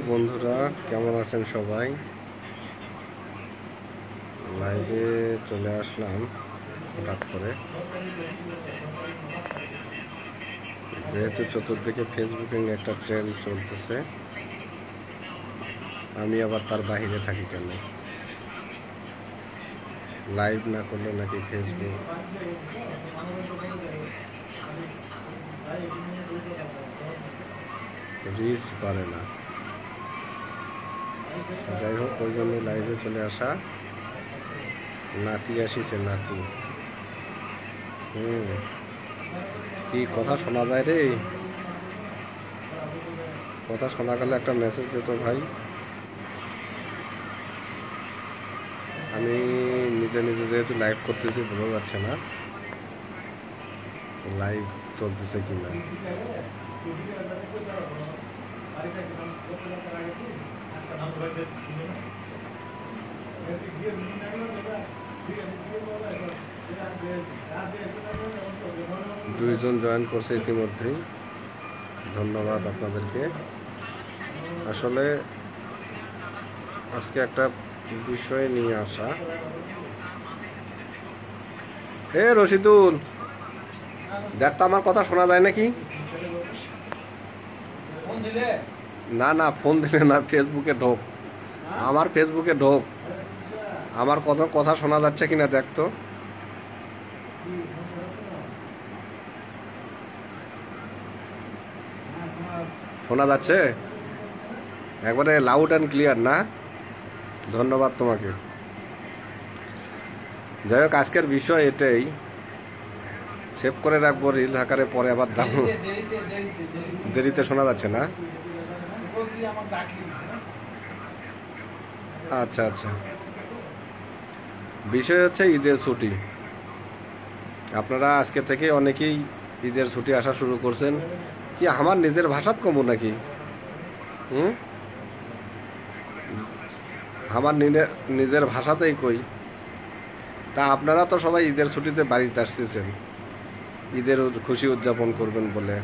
বন্ধুরা, কেমন আছেন সবাই? লাইভে চলে আসলাম হঠাৎ করে, যেহেতু চতুর্দিকে ফেসবুকিং একটা ট্রেন্ড চলতেছে। আমি আবার তার বাহিরে থাকি কেন? লাইভ না করলে নাকি ফেসবুক রিচ পারে না। যাই হোক, ওই জন্য লাইভে চলে আসা। নাতি আসিছে, নাতি। কি কথা শোনা যায় রে? কথা শোনা গেলে একটা মেসেজ দিত ভাই। আমি নিজে নিজে যেহেতু লাইভ করতেছি, বোঝা যাচ্ছে না লাইভ চলতেছে কিনা। দুইজন জয়েন করছে ইতিমধ্যেই, ধন্যবাদ আপনাদেরকে। আসলে আজকে একটা বিষয় নিয়ে আসা। হে রশিদুল, দেখ তো আমার কথা শোনা যায় নাকি? না না, ফোন দিলে না, ফেসবুকে ঢোক, আমার ফেসবুকে ঢোক। আমার কথা শোনা যাচ্ছে কিনা দেখ তো। শোনা যাচ্ছে একবারে লাউড অ্যান্ড ক্লিয়ার না? ধন্যবাদ তোমাকে। যাই হোক, আজকের বিষয় এটাই। সেভ করে রাখবো রিল আকারে, পরে আবার দাম। দেরিতে শোনা যাচ্ছে না? আচ্ছা আচ্ছা, বিষয় হচ্ছে ঈদের ছুটি। আপনারা আজকে থেকে অনেকেই ঈদের ছুটি আসা শুরু করছেন। কি আমার নিজের ভাষাত কমু নাকি? আমার নিজের ভাষাতেই কই। তা আপনারা তো সবাই ঈদের ছুটিতে বাড়িতে আসতেছেন, ঈদের খুশি উদযাপন করবেন বলে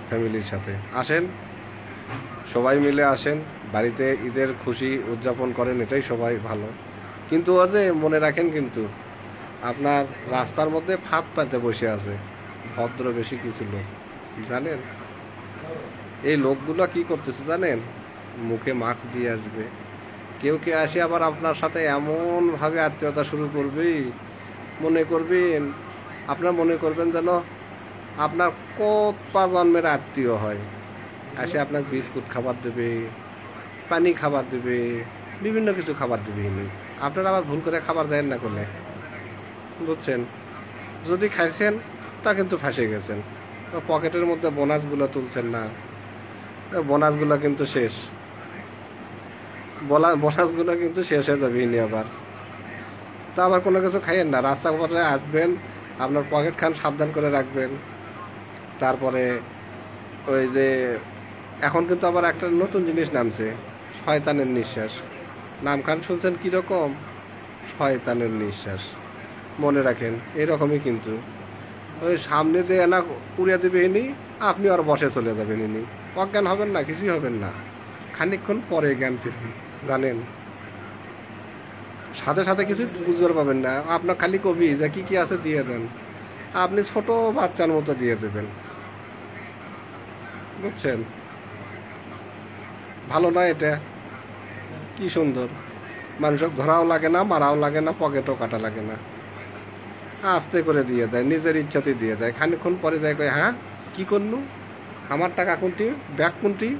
ফ্যামিলির সাথে। আসেন, সবাই মিলে আসেন বাড়িতে, ঈদের খুশি উদযাপন করেন, এটাই সবাই ভালো। কিন্তু ও যে মনে রাখেন, কিন্তু আপনার রাস্তার মধ্যে ফাঁদ পাতে বসে আছে ভদ্র বেশি কিছু লোক, জানেন? এই লোকগুলো কি করতেছে জানেন? মুখে মাস্ক দিয়ে আসবে, কেউ কে আসে আবার আপনার সাথে এমন ভাবে আত্মীয়তা শুরু করবে, আপনার মনে করবেন যেন আপনার কত পা জন্মের আত্মীয় হয়। আসে আপনাকে বিস্কুট খাবার দেবে, পানি খাবার দেবে, বিভিন্ন কিছু খাবার দেবে। আপনারা আবার ভুল করে খাবার দেন না করলে, বুঝছেন? যদি খাইছেন তা কিন্তু ফাঁসে গেছেন। তো পকেটের মধ্যে বোনাসগুলো তুলছেন না, বোনাসগুলো কিন্তু শেষ। বোনাসগুলো কিন্তু শেষ হয়ে যাবে আবার। তা আবার কোনো কিছু খাইয়েন না, রাস্তা পথে আসবেন, আপনার পকেট খান সাবধান করে রাখবেন। তারপরে ওই যে এখন কিন্তু আবার একটা নতুন জিনিস নামছে, শয়তানের নিঃশ্বাস। নামখান শুনছেন কিরকম? শয়তানের নিঃশ্বাস। মনে রাখেন, এরকমই কিন্তু ওই সামনে দিয়ে না উড়িয়ে দেবে ইনি, আপনি আর বসে চলে যাবেন ইনি, অজ্ঞান হবেন না, কিছুই হবেন না, খানিকক্ষণ পরে জ্ঞান ফিরবে। জানেন, সাথে সাথে কিছু বুঝতে পাবেন না। আপনার খালি কবি যে কি কি আছে দিয়ে দেন, আপনি ছোট বাচ্চার মতো দিয়ে দেবেন, বুঝছেন? ভালো না এটা? কি সুন্দর, মানুষক ধরাও লাগে না, মারাও লাগে না, পকেটও কাটা লাগে না, আস্তে করে দিয়ে দেয়, নিজের ইচ্ছাতে দিয়ে দেয়। খানিকক্ষণ পরে দেয়, কয় হ্যাঁ কি করলু, আমার টাকা কোনটি, ব্যাগ কোনটি,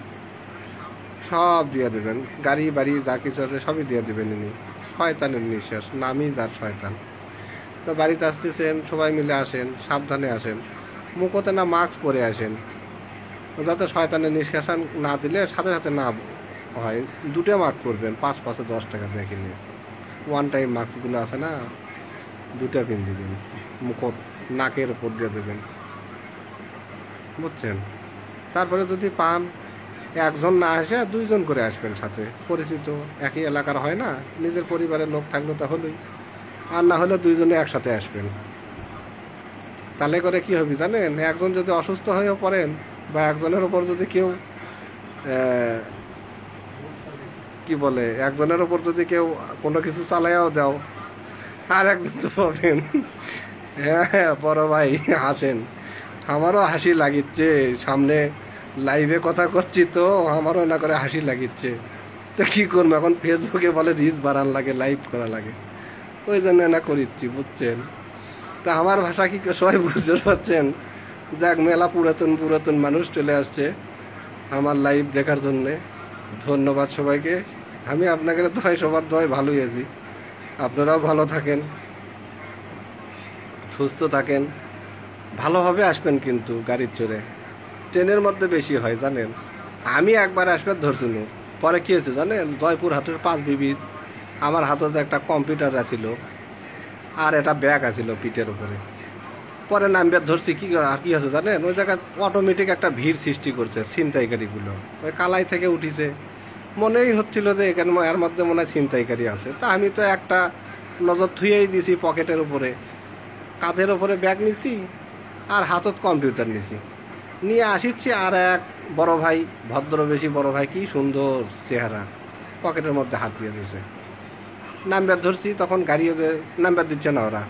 সব দিয়ে দেবেন, গাড়ি বাড়ি যা কিছু আছে সবই দিয়ে দেবেন ইনি। শয়তানের নিঃশ্বাস, নামই যার শয়তান। তো বাড়িতে আসতেছেন, সবাই মিলে আসেন, সাবধানে আসেন, মুখতে না মাস্ক পরে আসেন, যাতে শয়তানের নিঃশ্বাস না দিলে সাথে সাথে না হয়। দুটো মাস্ক করবেন, 5 10 টাকা দিয়ে কিনে। ওয়ান টাইম মাস্কগুলো আছে না, দুটা পিন দিবেন, মুখত নাকের উপর দিয়ে দেবেন, বুঝছেন? তারপরে যদি পান, একজন না আসে 2জন করে আসবেন, সাথে পরিচিত, একই এলাকার হয় না, নিজের পরিবারের লোক থাকলে তাহলেই, আর না হলে 2জনে একসাথে আসবেন। তাহলে করে কি হবে জানেন? একজন যদি অসুস্থ হয়ে পড়েন, বা একজনের উপর যদি কেউ কি বলে, একজনের ওপর যদি কেউ কোনো কিছু চালাইয়াও দাও, আর একজন তো পাবেন। হ্যাঁ হ্যাঁ, বড় ভাই হাসেন, আমারও হাসি লাগিচ্ছে, সামনে লাইভে কথা করছি তো আমারও না করে হাসি লাগিচ্ছে। তো কি করবো এখন, ফেসবুকে বলে রিচ বাড়ান লাগে, লাইভ করা লাগে, ওই জন্য না করিচ্ছি, বুঝছেন। তা আমার ভাষা কি সবাই বুঝতে পারছেন? যাক, মেলা পুরাতন পুরাতন মানুষ চলে আসছে আমার লাইভ দেখার জন্যে। ধন্যবাদ সবাইকে। আমি আপনাকে দয়, সবার দয় ভালোই আছি। আপনারাও ভালো থাকেন, সুস্থ থাকেন, ভালোভাবে আসবেন কিন্তু গাড়ির চড়ে। ট্রেনের মধ্যে বেশি হয় জানেন। আমি একবার আসবে ধরছিল, পরে কি হয়েছে জানেন, জয়পুর হাটের 5 বিবি আমার হাতে একটা কম্পিউটার আছিল আর একটা ব্যাগ আছিল পিঠের উপরে। পরে নামবে ধরছি, কি কি আছে জানেন, ওই জায়গায় অটোমেটিক একটা ভিড় সৃষ্টি করছে ছিনতাইকারীগুলো। ওই কালাই থেকে উঠিছে, মনেই হচ্ছিল যে এখানে এর মধ্যে মনে হয় ছিনতাইকারী আছে। তা আমি তো একটা নজর থুয়েই দিছি পকেটের উপরে, কাঁধের উপরে ব্যাগ নিছি আর হাতত কম্পিউটার নিছি, নিয়ে আসিচ্ছি। আর এক বড় ভাই, ভদ্রবেশী বড় ভাই, কি সুন্দর চেহারা, পকেটের মধ্যে হাত দিয়ে দিয়েছে। নাম্বার ধরছি, তখন গাড়ি ওদের নাম্বার দিচ্ছে না, ওরা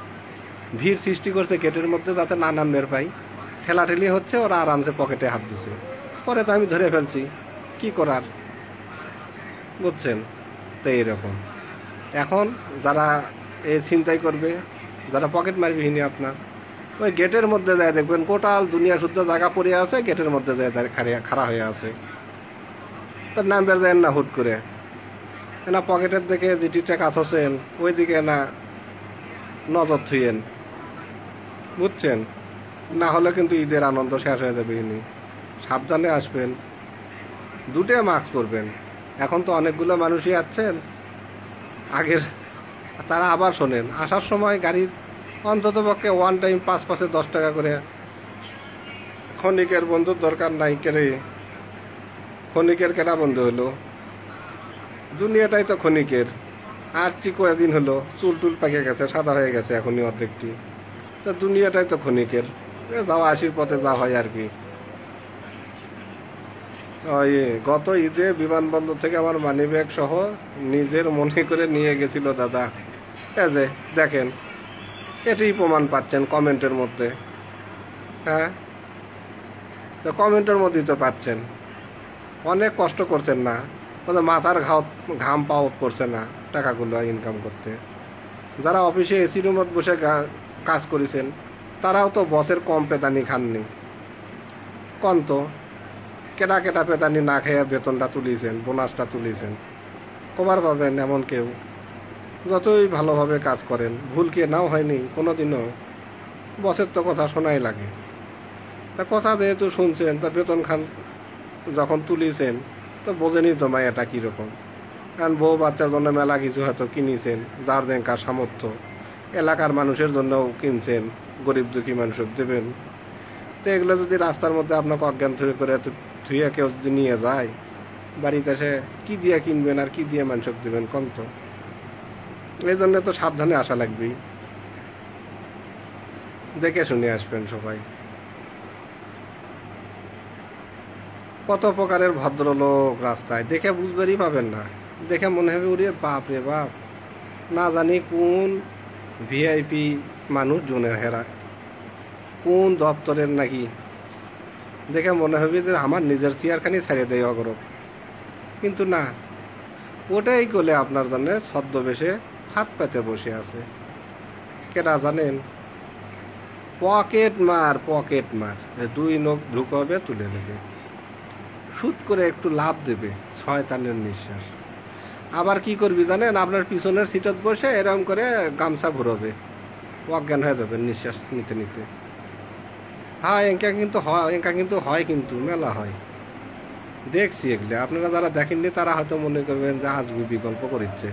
ভিড় সৃষ্টি করছে গেটের মধ্যে যাতে না নাম্বার পাই, ঠেলাঠেলি হচ্ছে, ওরা আরামসে পকেটে হাত দিছে। পরে তো আমি ধরে ফেলছি, কি করার, বুঝছেন। তো এইরকম এখন যারা এই ছিনতাই করবে, যারা পকেট মারবিহীনি, আপনার ওই গেটের মধ্যে যায় দেখবেন কোটাল দুনিয়া শুদ্ধ জায়গা পড়ে আছে, গেটের মধ্যে যায় খাড়া হয়ে আছে। তার নাম্বার যায় না হুট করে, না পকেটের দিকে যেটিটা কাজ হচ্ছেন ওই দিকে না নজর থুইয়েন, বুঝছেন। না হলে কিন্তু ঈদের আনন্দ শেষ হয়ে যাবে। ইনি সাবধানে আসবেন, দুটো মাস্ক পরবেন। এখন তো অনেকগুলো মানুষই আসছেন আগের, তারা আবার শোনেন, আসার সময় গাড়ির অন্তত পক্ষে ওয়ান টাইম 5 10 টাকা করে ক্ষণিকের বন্ধুর দরকার নাই। কেরে ক্ষণিকের কেনা বন্ধু হলো, দুনিয়াটাই তো ক্ষণিকের। আর কয়েকদিন হলো চুল টুল পাকে গেছে, সাদা হয়ে গেছে এখনই অর্ধেকটি। তো দুনিয়াটাই তো ক্ষণিকের, যাওয়া আসির পথে যা হয় আর কি। ওই গত ঈদে বিমানবন্দর থেকে আমার মানি ব্যাগ সহ নিজের মনে করে নিয়ে গেছিল দাদা। এই যে দেখেন, এটাই প্রমাণ পাচ্ছেন কমেন্টের মধ্যে। হ্যাঁ, তো কমেন্টের মধ্যেই তো পাচ্ছেন। অনেক কষ্ট করছেন না, মাথার ঘাম পাও করছে না টাকাগুলো ইনকাম করতে। যারা অফিসে এসি রুমত বসে কাজ করেছেন, তারাও তো বসের কম পেতানি খাননি। কম তো কেটা কেটা পেতানি না খেয়ে বেতনটা তুলিয়েছেন, বোনাসটা তুলিয়েছেন। কবার পাবেন এমন কেউ? যতই ভালোভাবে কাজ করেন, ভুল কে নাও হয়নি কোনোদিনও, বসের তো কথা শোনাই লাগে। তা কথা যেহেতু শুনছেন, তা বেতন খান যখন তুলিয়েছেন, তো বোঝেনি তো মায়াটা কীরকম। কারণ বউ বাচ্চার জন্য মেলা কিছু হয়তো কিনেছেন, যার যেঙ্কার সামর্থ্য, এলাকার মানুষের জন্যও কিনছেন, গরিব দুঃখী মানুষকে দেবেন। তো এগুলো যদি রাস্তার মধ্যে আপনাকে অজ্ঞান করে ধুয়ে কেউ যদি নিয়ে যায়, বাড়িতে এসে কি দিয়ে কিনবেন আর কি দিয়ে মানুষকে দেবেন কম তো। এই জন্য তো সাবধানে আসা লাগবেই, দেখে শুনে আসবেন সবাই। কত প্রকারের ভদ্রলোক রাস্তায়, দেখে বুঝবেরই পাবেন না। দেখে মনে হবে ওরে বাপ রে বাপ, না জানি কোন ভিআইপি মানুষ জনের হেরা, কোন দপ্তরের নাকি। দেখে মনে হবে যে আমার নিজের চেয়ারখানি ছেড়ে দেয় অগরব, কিন্তু না, ওটাই গলে আপনার জন্য ছদ্মবেশে হাত পেতে বসে আছে। কেটা জানেন? পকেট মার, পকেট মার। 2 নখ ঢুকাবে, তুলে নেবে, শুট করে একটু লাভ দেবে, শয়তানের নিঃশ্বাস। আবার কি করবি জানেন? আপনার পিছনের সিটত বসে এরকম করে গামছা ঘুরবে, অজ্ঞান হয়ে যাবেন নিঃশ্বাস নিতে নিতে। হ্যাঁ, এঙ্কা কিন্তু হয়, কিন্তু মেলা হয়, দেখছি এগুলো। আপনারা যারা দেখেননি তারা হয়তো মনে করবেন যে আজগুবি গল্প করিচ্ছে।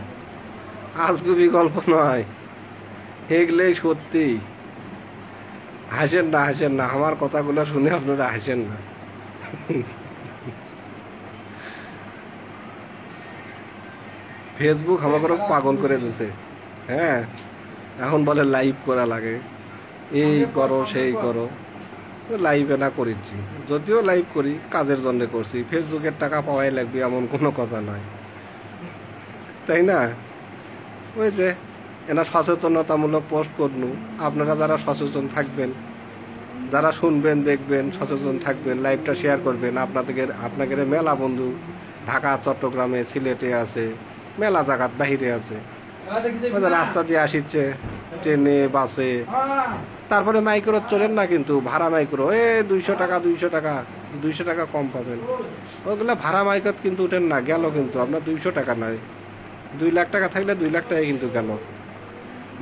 আজগুবি গল্প নয়, এগুলোই সত্যি। হাসেন না, হাসেন না, আমার কথাগুলো শুনে আপনারা হাসেন না। ফেসবুক আমাকে পাগল করে দিয়েছে। হ্যাঁ, এখন বলে লাইভ করা লাগে, এই করো সেই করো। লাইভে না করেছি, যদিও লাইভ করি কাজের জন্য করছি, ফেসবুকের টাকা পাওয়াই লাগবে এমন কোনো কথা নয়। তাই না? ওই যে এনা সচেতনতামূলক পোস্ট করনু, আপনারা যারা সচেতন থাকবেন, যারা শুনবেন দেখবেন সচেতন থাকবেন, লাইভটা শেয়ার করবেন। আপনাদের মেলা বন্ধু ঢাকা, চট্টগ্রামে, সিলেটে আছে, মেলা জায়গাত বাহিরে আছে, রাস্তা দিয়ে আসিচ্ছে ট্রেনে বাসে। তারপরে মাইক্রো চলেন না, কিন্তু ভাড়া মাইক্রো 200 টাকা 200 টাকা কম পাবেন। ওগুলা ভাড়া মাইক্রো কিন্তু উঠেন না, গেল কিন্তু আপনার 200 টাকা নয়, 2 লাখ টাকা থাকলে 2 লাখ টাকা কিন্তু গেল।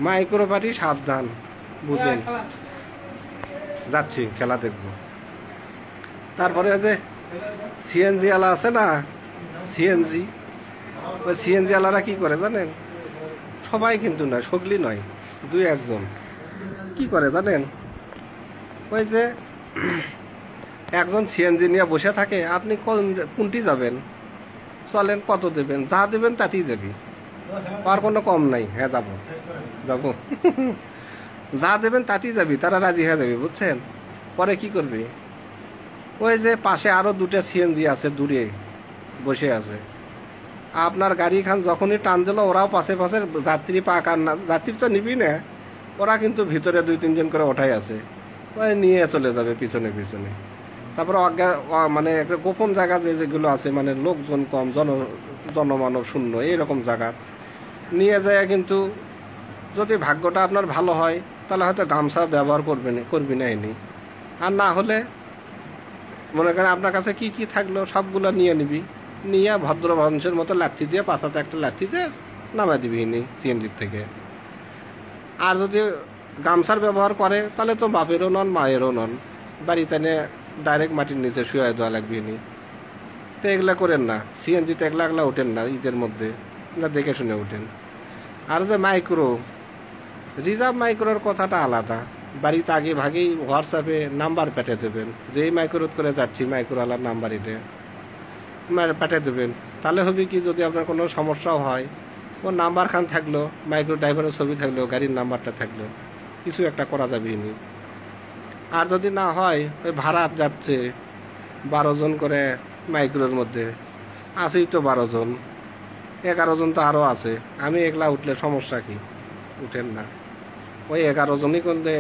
মাইক্রো পার্টি সাবধান, বুঝলেন? যাচ্ছি, খেলা দেখব। তারপরে যে সিএনজি আলা আছে না, সিএনজি, ওই সিএনজি আলারা কি করে জানেন? সবাই কিন্তু নয়, সগলি নয়, 2-1 জন কি করে জানেন? ওই যে একজন সিএনজি নিয়ে বসে থাকে, আপনি কোনটি যাবেন, চলেন, কত দেবেন, যা দেবেন তাতেই যাবি, আর কোনো কম নাই। হ্যাঁ যাবো যাবো যা দেবেন তাতেই যাবি, তারা রাজি হয়ে যাবে, বুঝছেন? পরে কি করবি? ওই যে পাশে আরো 2টা সিএনজি আছে, দূরে বসে আছে, আপনার গাড়ি খান যখনই টান দিল, ওরাও পাশে পাশে যাত্রী পাক, আর না যাত্রী তো নিবি না, ওরা কিন্তু ভিতরে 2-3 জন করে ওঠাই আছে, ওই নিয়ে চলে যাবে পিছনে পিছনে। তারপরে মানে একটা গোপন জায়গা যেগুলো আছে, মানে লোকজন কম, জনমানব শূন্য, এইরকম জায়গা নিয়ে যায়। কিন্তু যদি ভাগ্যটা আপনার ভালো হয়, তাহলে হয়তো গামছা ব্যবহার করবি না এনি, আর না হলে মনে করেন আপনার কাছে কি কি থাকলো সবগুলো নিয়ে নিবি, নিয়ে ভদ্র মানুষের মতো লাঠি দিয়ে, পাশাতে একটা লাঠি দিয়ে নামাই দিবি এনি সিএনজির থেকে। আর যদি গামছার ব্যবহার করে, তাহলে তো বাপেরও নন মায়েরও নন, বাড়িতে এনে ডাইরেক্ট মাটির নিচে শুয়ে দেওয়া লাগবে এনি। তো এগুলা করেন না, সিএনজিতে একলা উঠেন না ঈদের মধ্যে, এগুলা দেখে শুনে উঠেন। আর যে মাইক্রো, রিজার্ভ মাইক্রোর কথাটা আলাদা। বাড়িতে আগে ভাগেই হোয়াটসঅ্যাপে নাম্বার পেটে দেবেন, যে এই মাইক্রোত করে যাচ্ছি, মাইক্রোওয়ালার নাম্বার এটা পেটে দেবেন। তাহলে হবে কি, যদি আপনার কোনো সমস্যাও হয়, ও নাম্বার খান থাকলো, মাইক্রো ড্রাইভারের ছবি থাকলো, গাড়ির নাম্বারটা থাকলো, কিছু একটা করা যাবে নি। আর যদি না হয়, ওই ভাড়া যাচ্ছে 12 জন করে মাইক্রোর মধ্যে, আছেই তো 12 জন, 11 জন তো আরো আছে। আমি একলা উঠলে সমস্যা কি? উঠেন না, ওই 11 জনই করলে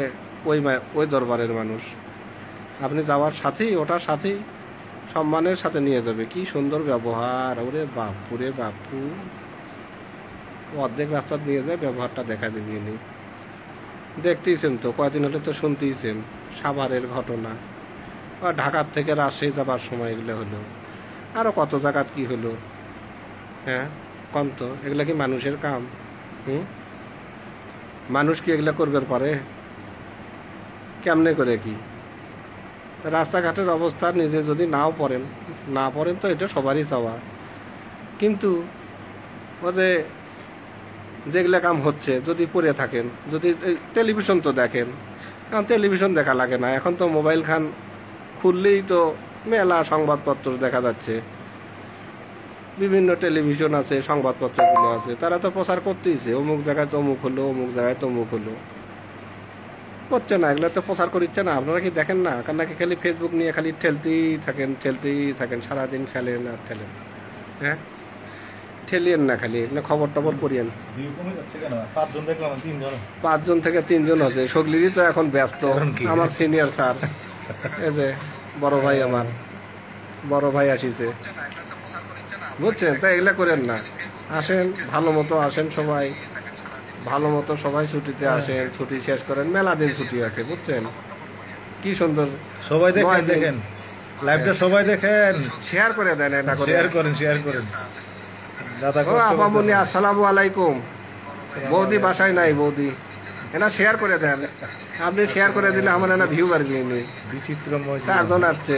ওই দরবারের মানুষ, আপনি যাওয়ার সাথেই, ওটার সাথেই সম্মানের সাথে নিয়ে যাবে। কি সুন্দর ব্যবহার, ওরে বাপুরে বাপু, অর্ধেক রাস্তা নিয়ে যায়, ব্যবহারটা দেখা দিবি। দেখতেইছেন তো, কয়দিন হলে তো শুনতেইছেন সাভারের ঘটনা, বা ঢাকার থেকে রাজশাহী যাবার সময় এগুলো হলো, আরো কত জায়গাত কি হলো। হ্যাঁ কন্ত, এগুলা কি মানুষের কাম? মানুষ কি এগুলা করবে পারে? কেমনে করে কি? রাস্তাঘাটের অবস্থা নিজে যদি না পড়েন তো এটা সবারই চাওয়া, কিন্তু ও যেগুলা কাম হচ্ছে যদি পড়ে থাকেন, যদি টেলিভিশন তো দেখেন, এখন টেলিভিশন দেখা লাগে না, এখন তো মোবাইল খান খুললেই তো মেলা সংবাদপত্র দেখা যাচ্ছে, বিভিন্ন টেলিভিশন আছে, সংবাদপত্রগুলো আছে, তারা তো প্রচার করতেইছে, অমুক জায়গায় তমুক হলো, অমুক জায়গায় তমুক হলো। করছে না, এগুলো তো প্রচার করিচ্ছে না। আপনারা কি দেখেন না? কারণ নাকি খালি ফেসবুক নিয়ে খালি ঠেলতেই থাকেন সারাদিন, ঠেলেন আর ঠেলেন। হ্যাঁ ঠেলিয়েন না, খালি খবর টবর করিয়েন। 5 জন থেকে 3 জন আছে, সগলিরই তো এখন ব্যস্ত। আমার সিনিয়র স্যার, এই যে বড় ভাই, আমার বড় ভাই আসিছে, বুঝছেন? তাই এগুলা করেন না, আসেন ভালো মতো, আসেন সবাই ভালো মতো, সবাই ছুটিতে আসেন, ছুটি শেষ করেন, মেলা দিন ছুটি আছে, বুঝছেন? কি সুন্দর, সবাই দেখেন লাইভটা, সবাই দেখেন, শেয়ার করে দেন, এটা শেয়ার করেন দাদা। ও আপামনি, আসসালামু আলাইকুম। বৌদি বাসায় নাই, বৌদি এনা শেয়ার করে দেন। আপনি শেয়ার করে দিলে আমার এনা ভিউ বাড়বে। বিচিত্রময় 4 জন আসছে,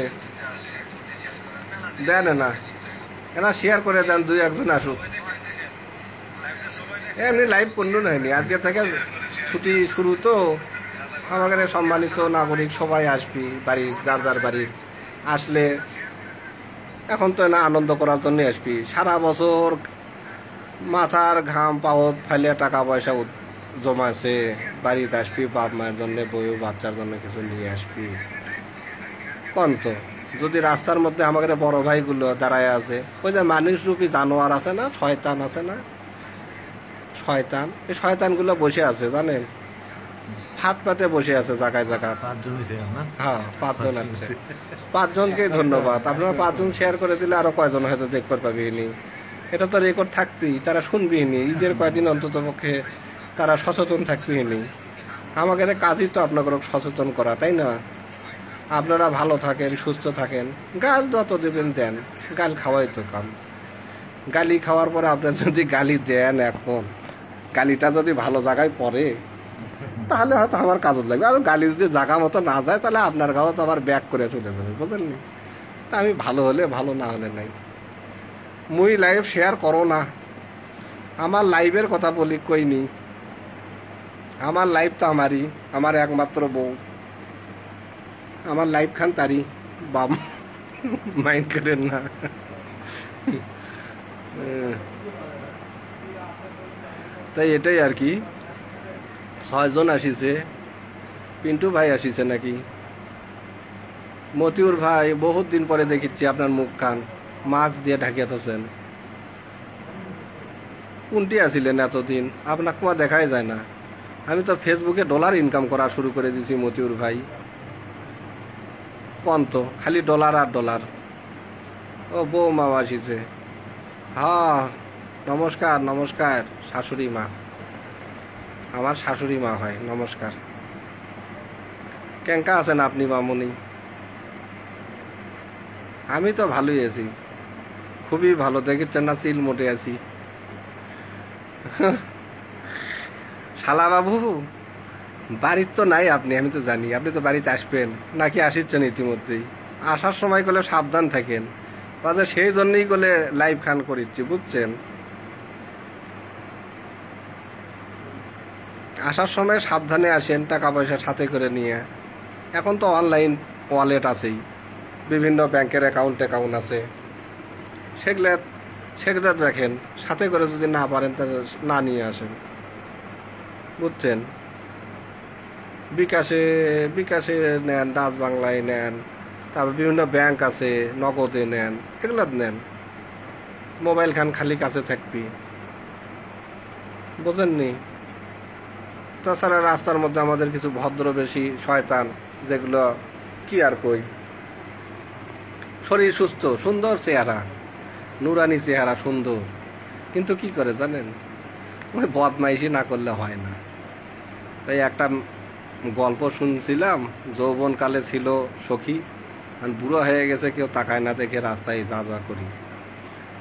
দেন না, এনা শেয়ার করে দেন, 2-1 জন আসুক। এমনি লাইভ করলো নাইনি, আজকে থেকে ছুটি শুরু তো, আমাদের সম্মানিত নাগরিক সবাই আসবি, বাড়ি যার বাড়ি আসলে এখন তো না আনন্দ করার জন্য আসবি। সারা বছর মাথার ঘাম পাওত ফাইলে টাকা পয়সা জমাছে, বাড়িতে আসবি, বাপ মায়ের জন্য, বউ বাচ্চার জন্য কিছু নিয়ে আসবি। কন্ত যদি রাস্তার মধ্যে আমাদের বড় ভাইগুলো দাঁড়ায় আছে, ওই যে মানুষ রূপী জানোয়ার আছে না, শয়তান আছে না, শয়তান, এই শয়তানগুলো বসে আছে জানেন, হাত পাতে বসে আছে জায়গায় জায়গায়। 5 জন হইছে না? হ্যাঁ 5 জন আছে। 5 জনকে ধন্যবাদ। আপনারা 5 জন শেয়ার করে দিলে আরো কয়জন হয়তো দেখতে পাবেনি। এটা তো রেকর্ড থাকবেই, তারা শুনবেই। ঈদের কয়দিন অন্তত পক্ষে তারা সচেতন থাকবেই। আমাদের কাজই তো আপনাদের সচেতন করা, তাই না? আপনারা ভালো থাকেন, সুস্থ থাকেন, গাল যত দেবেন দেন, গাল খাওয়াই তো কাম। গালি খাওয়ার পরে আপনার যদি গালি দেন, এখন গালিটা যদি ভালো জায়গায় পড়ে তাহলে হয়তো আমার কাজে লাগবে। আর গালি যদি জায়গা মতো না যায় তাহলে আপনার গাও তো আবার ব্যাক করে চলে যাবে, বুঝলেন? তা আমি ভালো হলে ভালো, না হলে নাই। মুই লাইভ শেয়ার করো না, আমার লাইভের কথা বলি কইনি। আমার লাইভ তো আমারই, আমার একমাত্র বউ, আমার লাইভ খান তারি, বাম মাইন্ড করেন না। তাই এটাই আর কি। 6 জন আসিছে। পিন্টু ভাই আসিছে নাকি? মতিউর ভাই, বহুত দিন পরে দেখিচ্ছি আপনার মুখ খান মাস্ক দিয়ে ঢাকিয়ে থাকেন। কোনটি আসিলেন এতদিন? আপনার কোয়া দেখাই যায় না। আমি তো ফেসবুকে ডলার ইনকাম করা শুরু করে দিয়েছি মতিউর ভাই। কোন তো খালি ডলার আর ডলার। ও বৌমা আসিছে। হ্যাঁ নমস্কার, নমস্কার শাশুড়ি মা, আমার শাশুড়ি মা হয়। নমস্কার। কেঙ্কা আছেন আপনি মামুনি? আমি তো ভালোই আছি, খুবই ভালো। দেখেছেন না চিল মোটে আছি। শালা বাবু বাড়ির তো নাই আপনি, আমি তো জানি। আপনি তো বাড়িতে আসবেন নাকি আসিচ্ছেন ইতিমধ্যেই। আসার সময় করলে সাবধান থাকেন, বাজে সেই জন্যই করলে লাইভ খান করিচ্ছি, বুঝছেন? আসার সময় সাবধানে আসেন, টাকা পয়সা সাথে করে নিয়ে। এখন তো অনলাইন ওয়ালেট আছেই, বিভিন্ন ব্যাংকের অ্যাকাউন্ট আছে, সেগুলো দেখেন। সাথে করে যদি না পারেন তাহলে না নিয়ে আসেন, বুঝছেন? বিকাশে নেন, ডাচ বাংলায় নেন, তারপর বিভিন্ন ব্যাংক আছে, নগদে নেন, এগুলো নেন। মোবাইল খান খালি কাছে থাকবি, বুঝেননি? তাছাড়া রাস্তার মধ্যে আমাদের কিছু ভদ্র বেশি শয়তান, যেগুলো কি আর কই, শরীর সুস্থ, সুন্দর চেহারা, নুরানি চেহারা, সুন্দর, কিন্তু কি করে জানেন? ওই বদমাইশি না করলে হয় না। তাই একটা গল্প শুনছিলাম, যৌবনকালে ছিল সখী, আর বুড়ো হয়ে গেছে কেউ তাকায় না দেখে রাস্তায় যা যা করি।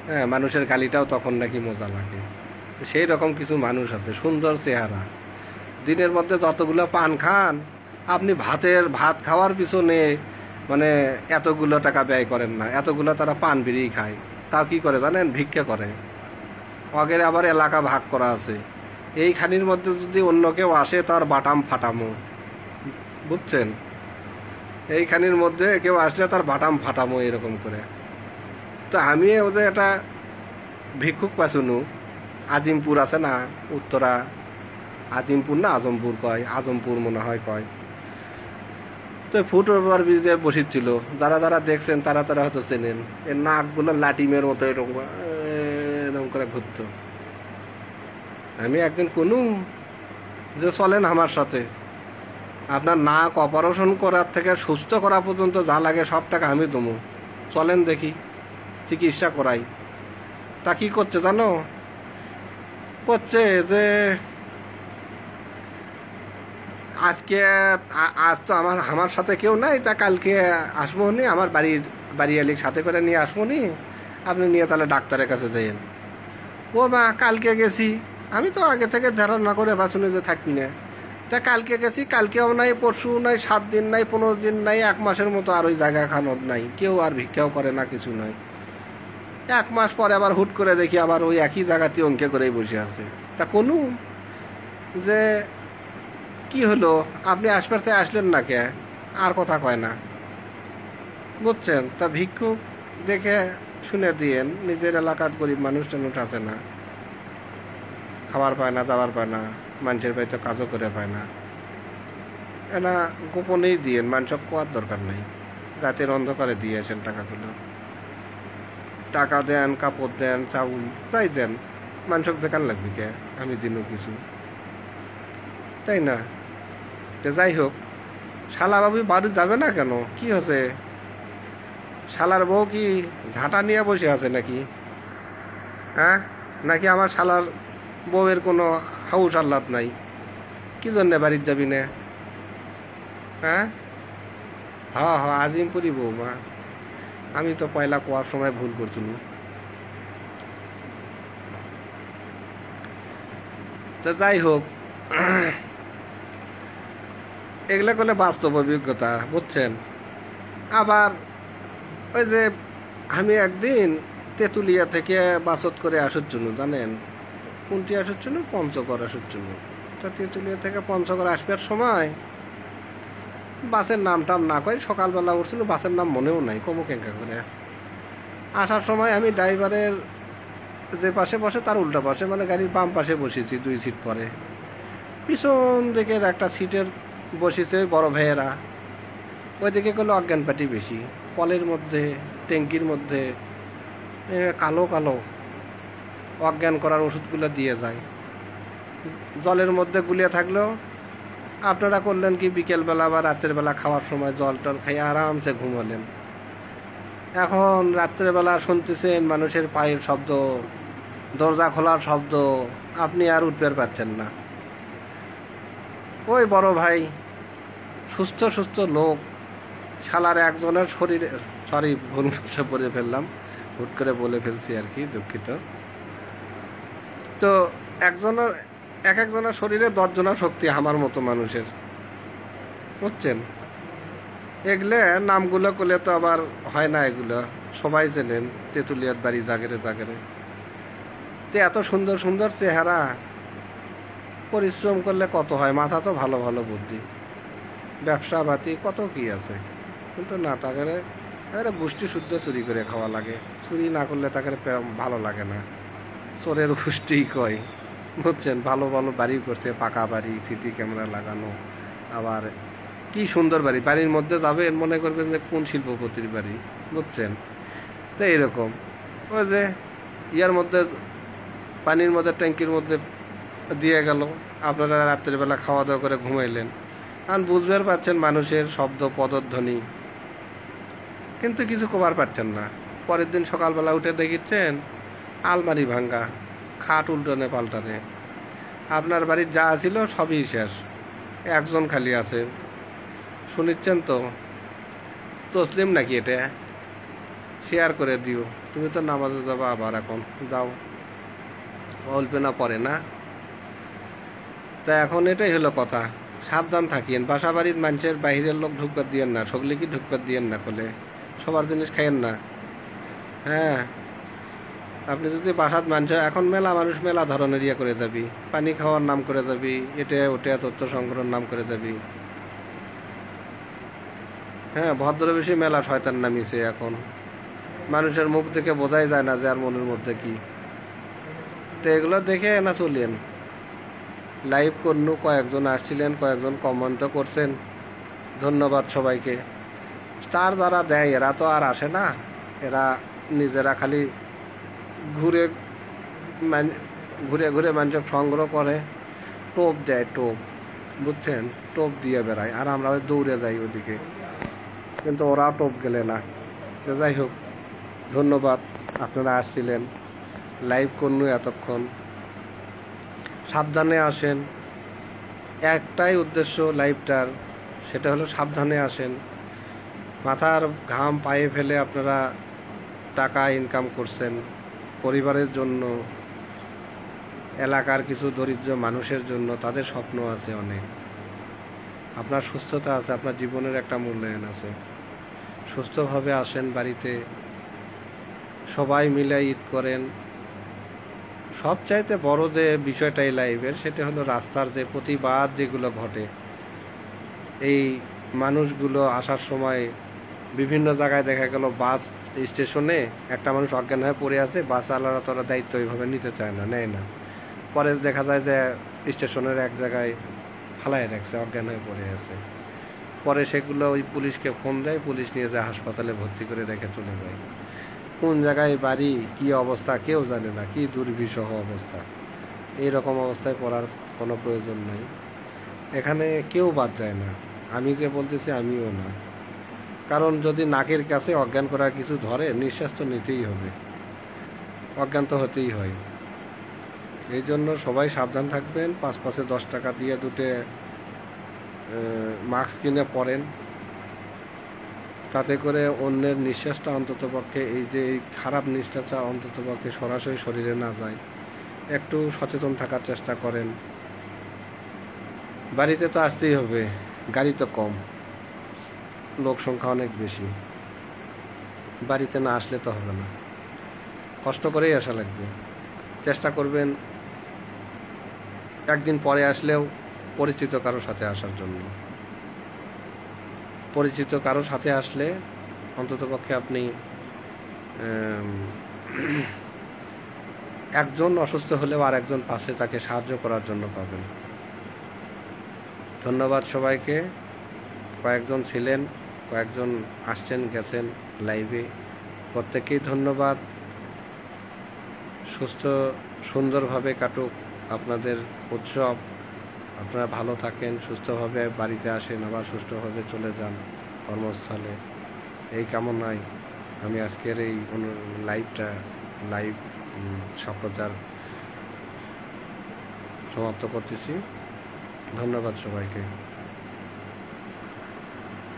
হ্যাঁ, মানুষের গালিটাও তখন নাকি মজা লাগে। সেই রকম কিছু মানুষ আছে, সুন্দর চেহারা। দিনের মধ্যে যতগুলো পান খান, আপনি ভাত খাওয়ার পিছনে মানে এতগুলো টাকা ব্যয় করেন না, এতগুলো তারা পান বিড়ি খায়। তাও কি করে জানেন? ভিক্ষা করে। আগের আবার এলাকা ভাগ করা আছে, এইখানির মধ্যে যদি অন্য কেউ আসে তার বাটাম ফাটামো, বুঝছেন? এইখানির মধ্যে কেউ আসলে তার বাটাম ফাটামো, এরকম করে। তো আমি ওদের একটা ভিক্ষুক পাশুনু, আজিমপুর আছে না, উত্তরা আজিমপুর না আজমপুর কয়, আজমপুর মনে হয় কয়। তো ফুট ওভার ব্রিজে বসেছিল, যারা যারা দেখছেন তারা তারা হয়তো চেনেন। এর নাকগুলো লাটিমের মতো এরকম করে ঘুরত। আমি একদিন কোনো যে চলেন আমার সাথে, আপনার নাক অপারেশন করার থেকে সুস্থ করা পর্যন্ত যা লাগে সব টাকা আমি দেবো, চলেন দেখি চিকিৎসা করাই। তা কি করছে জানো? করছে যে আজ তো আমার সাথে কেউ নাই, তা কালকে আসবো নি, আমার বাড়িয়ালির সাথে করে নিয়ে আসবো নি, আপনি নিয়ে তাহলে ডাক্তারের কাছে যাইয়েন। ও মা, কালকে গেছি, আমি তো আগে থেকে ধারণা করে বাসুনি যে থাকবি না। তা কালকে গেছি, কালকেও নাই, পরশু নাই, 7 দিন নাই, 15 দিন নাই, 1 মাসের মতো আর ওই জায়গা খানত নাই, কেউ আর ভিক্ষাও করে না, কিছু নাই। 1 মাস পরে আবার হুট করে দেখি আবার ওই একই জায়গাতে অঙ্কে করেই বসে আছে। তা কোনো যে কি হলো, আপনি আশপাশে আসলেন না কে? আর কথা কয় না, বুঝছেন? তা ভিক্ষুক দেখে শুনে দিয়েন, নিজের এলাকার গরিব মানুষ টানুষ আছে না, খাবার পায় না, দাবার পায় না, মানুষের বাড়িতে কাজও করে পায় না, এটা গোপনেই দিয়েন, মানুষের কোয়ার দরকার নাই। রাতের অন্ধকারে দিয়ে আসেন টাকাগুলো। টাকা দেন, কাপড় দেন, চাউল যাই দেন, মানুষক দেখান লাগবে কে আমি দিনও কিছু, তাই না? তো যাই হোক, শালা বাবু বাড়ি যাবে না কেন? কি হচ্ছে? শালার বউ কি ঝাঁটা নিয়ে বসে আছে নাকি? হ্যাঁ, নাকি আমার শালার বউয়ের কোনো হাউস আহ্লাদ নাই? কি জন্যে বাড়ির যাবি না? হ্যাঁ হ্যাঁ হ্যাঁ, আজিমপুরি বৌমা। আমি তো পয়লা কোয়ার সময় ভুল করছিলাম। তো যাই হোক, এগুলা করলে বাস্তব অভিজ্ঞতা, বুঝছেন? আবার ওই যে আমি একদিন তেঁতুলিয়া থেকে বাসত করে আসার জন্য, জানেন কোনটি আসার জন্য? পঞ্চগড় আসার জন্য। তো তেঁতুলিয়া থেকে পঞ্চগড় আসবার সময় বাসের নাম টাম না কই সকালবেলা উঠছিল, বাসের নাম মনেও নাই, কমো কেঙ্কা করে। আসার সময় আমি ড্রাইভারের যে পাশে বসে তার উল্টা পাশে, মানে গাড়ির বাম পাশে বসেছি 2 সিট পরে। পিছন দিকের একটা সিটের বসেছে বড় ভাইয়েরা, ওইদিকে কোনো অজ্ঞান পাটি বেশি, কলের মধ্যে ট্যাঙ্কির মধ্যে কালো কালো অজ্ঞান করার ওষুধগুলো দিয়ে যায়। জলের মধ্যে গুলিয়ে থাকলেও আপনারা করলেন কি, বিকেলবেলা বা রাতের বেলা খাওয়ার সময় জল টল খাইয়ে আরামসে ঘুমালেন। এখন রাত্রেবেলা শুনতেছেন মানুষের পায়ের শব্দ, দরজা খোলার শব্দ, আপনি আর উঠতে পারছেন না। ওই বড় ভাই সুস্থ সুস্থ লোক, শালার একজনের শরীরে, সরি ভুল করে ফেললাম, হুট করে বলে ফেলছি আর কি, দুঃখিত। তো এক একজনের শরীরে 10 জনের শক্তি আমার মতো মানুষের, বুঝছেন? এগুলো নামগুলো করলে তো আবার হয় না, এগুলো সবাই চেনেন, তেঁতুলিয়ার বাড়ি জাগেরে জাগেরে। তো এত সুন্দর সুন্দর চেহারা, পরিশ্রম করলে কত হয়, মাথা তো ভালো ভালো বুদ্ধি, ব্যবসা পাতি কত কি আছে, কিন্তু না, তাকে গোষ্ঠী শুদ্ধ চুরি করে খাওয়া লাগে। চুরি না করলে তাকে ভালো লাগে না, চোরের গোষ্ঠী কয়, বুঝছেন? ভালো ভালো বাড়ি করছে, পাকা বাড়ি, সিসি ক্যামেরা লাগানো, আবার কি সুন্দর বাড়ি, বাড়ির মধ্যে যাবেন মনে করবেন যে কোন শিল্পপতির বাড়ি, বুঝছেন? তো এইরকম ওই যে ইয়ার মধ্যে, পানির মধ্যে, ট্যাঙ্কির মধ্যে দিয়ে গেল, আপনারা রাত্রিবেলা খাওয়া দাওয়া করে ঘুমাইলেন, আর বুঝবার পারছেন মানুষের শব্দ পদধ্বনি, কিন্তু কিছু কবার পারছেন না। পরের দিন সকালবেলা উঠে দেখিচ্ছেন আলমারি ভাঙ্গা, খাট উল্টনে পাল্টানে, আপনার বাড়ির যা ছিল সবই শেষ, একজন খালি আছে। শুনিচ্ছেন তো? তসলিম নাকি এটা? শেয়ার করে দিও, তুমি তো নামাজে যাবা আবার, এখন যাও, অল্পে না পরে না। তা এখন এটাই হলো কথা, সাবধান থাকিয়েন। বাসা বাড়ির মানুষের বাহিরের লোক ঢুকবার দিয়েন না, সগলি কি ঢুকবার দিয়েন না, করলে সবার জিনিস খাইয়েন না। হ্যাঁ, আপনি যদি বাসাত মানুষ, এখন মেলা মানুষ মেলা ধরনের ইয়ে করে যাবি, পানি খাওয়ার নাম করে যাবি, এটা ওটা তথ্য সংগ্রহের নাম করে যাবি। হ্যাঁ, ভদ্র বেশি মেলা শয়তান নামিছে এখন, মানুষের মুখ দেখে বোঝাই যায় না যে আর মনের মধ্যে কি। তো এগুলো দেখে না চলিয়েন। লাইভ করনু, কয়েকজন আসছিলেন, কয়েকজন কমেন্টও করছেন, ধন্যবাদ সবাইকে। স্টার যারা দেয় এরা তো আর আসে না, এরা নিজেরা খালি ঘুরে ঘুরে ঘুরে মানুষের সংগ্রহ করে, টোপ দেয়, টোপ, বুঝছেন? টোপ দিয়ে বেড়ায়, আর আমরা ওই দৌড়ে যাই ওদিকে, কিন্তু ওরাও টোপ গেলে না। তো যাই হোক, ধন্যবাদ আপনারা আসছিলেন, লাইভ করনু এতক্ষণ। সাবধানে আসেন, একটাই উদ্দেশ্য লাইভটার, সেটা হলো সাবধানে আসেন। মাথার ঘাম পায়ে ফেলে আপনারা টাকা ইনকাম করছেন পরিবারের জন্য, এলাকার কিছু দরিদ্র মানুষের জন্য, তাদের স্বপ্ন আছে অনেক। আপনার সুস্থতা আছে, আপনার জীবনের একটা মূল্যায়ন আছে। সুস্থভাবে আসেন বাড়িতে, সবাই মিলে ঈদ করেন। সবচাইতে বড় যে বিষয়টা এই লাইভের, সেটা হলো রাস্তার যে প্রতিবাদ যেগুলো ঘটে, এই মানুষগুলো আসার সময় বিভিন্ন জায়গায় দেখা গেল বাস স্টেশনে একটা মানুষ অজ্ঞান হয়ে পড়ে আছে, বাস আলাদা তারা দায়িত্ব ওইভাবে নিতে চায় না, নেয় না। পরে দেখা যায় যে স্টেশনের এক জায়গায় ফালাই রাখছে, অজ্ঞান হয়ে পড়ে আছে। পরে সেগুলো ওই পুলিশকে ফোন দেয়, পুলিশ নিয়ে যায় হাসপাতালে ভর্তি করে রেখে চলে যায়। কোন জায়গায় বাড়ি, কি অবস্থা কেউ জানে না, কি দুর্বিষহ অবস্থা। এইরকম অবস্থায় পড়ার কোনো প্রয়োজন নেই। এখানে কেউ বাদ যায় না, আমি যে বলতেছি আমিও না। কারণ যদি নাকের কাছে অজ্ঞান করার কিছু ধরে, নিঃশ্বাস তো নিতেই হবে, অজ্ঞান তো হতেই হয়। এই জন্য সবাই সাবধান থাকবেন। 5 10 টাকা দিয়ে দুটো মাস্ক কিনে পরেন, তাতে করে অন্যের নিঃশ্বাসটা অন্ততপক্ষে, এই যে এই খারাপ নিঃশ্বাসটা অন্ততপক্ষে সরাসরি শরীরে না যায়। একটু সচেতন থাকার চেষ্টা করেন। বাড়িতে তো আসতেই হবে, গাড়ি তো কম, লোক সংখ্যা অনেক বেশি। বাড়িতে না আসলে তো হবে না, কষ্ট করেই আসা লাগবে। চেষ্টা করবেন একদিন পরে আসলেও পরিচিত কারোর সাথে আসার জন্য। পরিচিত কারোর সাথে আসলে অন্ততপক্ষে আপনি একজন অসুস্থ হলেও আর একজন পাশে তাকে সাহায্য করার জন্য পাবেন। ধন্যবাদ সবাইকে। কয়েকজন ছিলেন, কয়েকজন আসছেন গেছেন লাইভে, প্রত্যেককেই ধন্যবাদ। সুস্থ সুন্দরভাবে কাটুক আপনাদের উৎসব। আপনারা ভালো থাকেন, সুস্থভাবে বাড়িতে আসেন, আবার সুস্থভাবে চলে যান কর্মস্থলে। এই কামনায় আমি আজকের এই লাইভ সম্প্রচার সমাপ্ত করতেছি। ধন্যবাদ সবাইকে।